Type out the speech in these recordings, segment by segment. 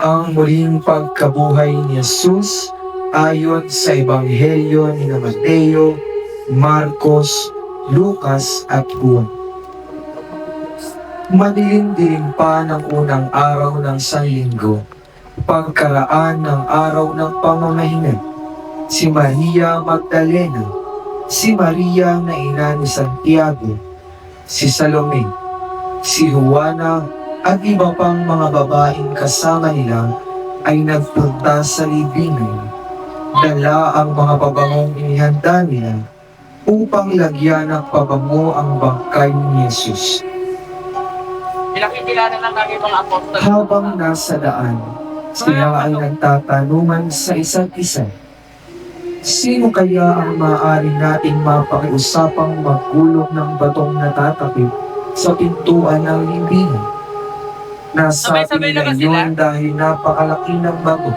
ang muling pagkabuhay ni Jesus ayon sa Ebanghelyo ni Mateo, Marcos, Lucas at Juan. Madilim-dilim pa ng unang araw ng Sanlinggo, pagkaraan ng araw ng pamamahinga, si Maria Magdalena, si Maria na ina ni Santiago, si Salome, si Juana at iba pang mga babaeng kasama nila ay nagpunta sa libingan. Dala ang mga pabangong inihanda nila upang lagyan ng pabango ang bangkay ni Jesus. Pinakikilala ng kami mga apostol. Habang nasa daan, sila ay nagtatanungan sa isa't isa, sino kaya ang maaari nating mapakiusapang magulog ng batong natatakip sa pintuan ng libingan? Nasabi Sabay-sabay na nila ba sila? yun dahil napakalaki ng bato.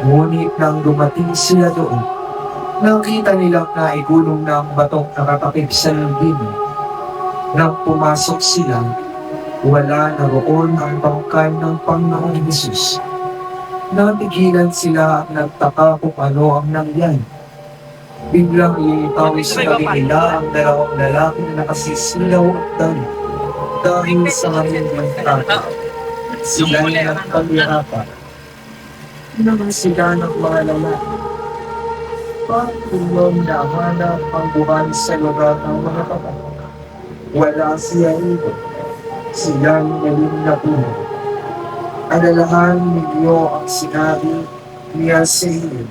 Ngunit nang dumating sila doon, nakita nilang naigulong na ang batong nakatakip sa libingan. Nang pumasok sila, wala na roon ang bangkay ng Panginoong Hesus. Napigilan sila at nagtaka kung ano ang nangyari. Biglang ilitaw sa tabi nila ang dalawang lalaki na nakasisilaw at dahil sa kanyang bantata. Sila na nagpaghirapan. Naman sila ng mga lalaki. Pagkulong na hanap ang buwan sa lugar ng mga kapatid. Wala siya rito. Silang galing na puno. Alalahan ninyo ang sinabi niya sa inyo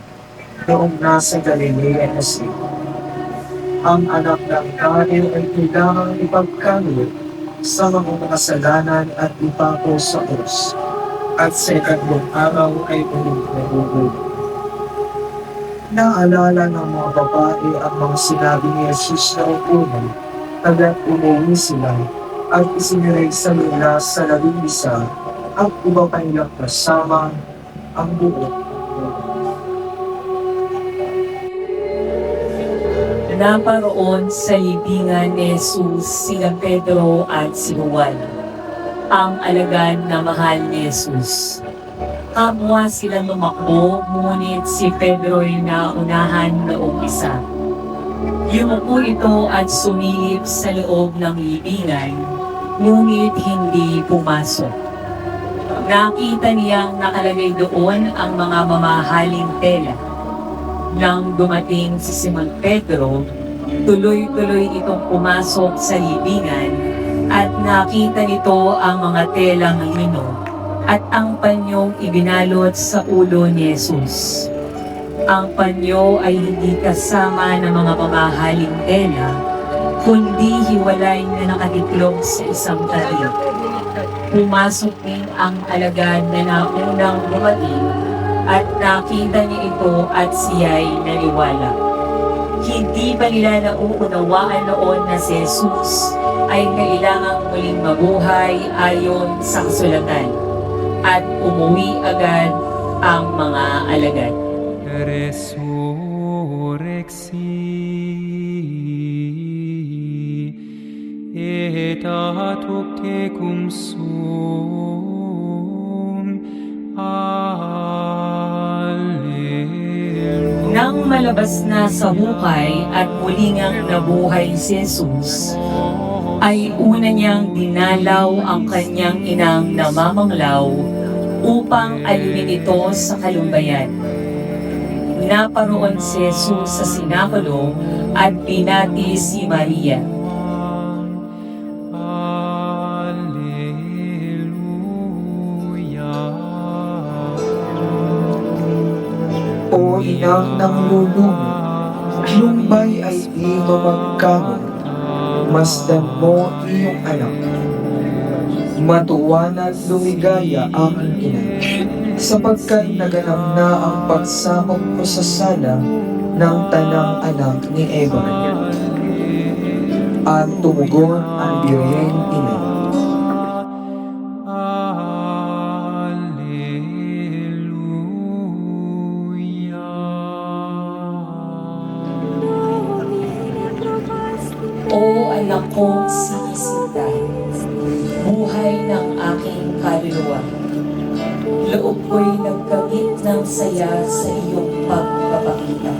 noong nasa Galilea na siya. Ang anak ng tao ay kailangang ipagkamit sa mga kasalanan at ipako sa krus, at sa ikatlong araw ay mabubuhay. Naalala ng mga babae ang mga sinabi ni Jesus na una, kaya't umuwi sila at isinireksa nila sa 11 at iba pa nilang kasama ang buo. Naparoon sa libingan ni Jesus sina Pedro at si Juan, ang alagad na mahal ni Jesus. Kapwa silang lumakbo, ngunit si Pedro ay naunahan na umpisa. Yumuko ito at sumilip sa loob ng libingan, ngunit hindi pumasok. Nakita niyang nakalagay doon ang mga mamahaling tela. Nang dumating si Simon Pedro, tuloy-tuloy itong pumasok sa libingan at nakita nito ang mga telang lino at ang panyong ibinalot sa ulo ni Jesus. Ang panyo ay hindi kasama ng mga mamahaling tela, kundi hiwalay na nakatiklog sa isang tarik. Pumasok din ang alagad na naunang dumating at nakita niya ito at siya'y naniwala. Hindi ba nila nauunawaan noon na si Jesus ay kailangang muling mabuhay ayon sa kasulatan at umuwi agad ang mga alagad. Resurrexi et ad hoc tecum sum. Alleluia. Nang malabas na sa hukay at muli ngang nabuhay si Jesus, ay una niyang dinalaw ang kanyang inang namamanglaw upang alipin ito sa kalumbayan. Naparoon si Jesus sa sinakulo at binati si Maria. O inang ng lulong, lumbay ay di mamagkamot, masdan mo iyong anak. Matuwa na lumigaya aking ina, sapagkat naganap na ang pagsakop ko sa sala ng tanang anak ni Eva. At tumugon ang birheng ina. O anak kong sinisinta, buhay ng aking kaluluwa. loob ko'y nagkamit ng saya sa iyong pagpapakita.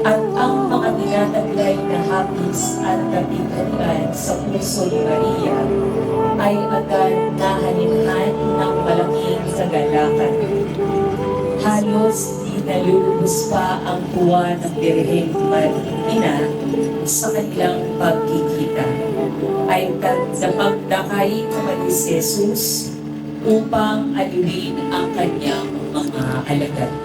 At ang mga tinataglay na hapis at katiguan sa puso ni Maria ay agad nahalinhan ng malaking kagalakan. Halos di nalulubos pa ang tuwa ng Birheng Marina sa kanilang pagkikita. Ay napagdakay naman si Jesus upang aliwin ang kanyang mga alagad.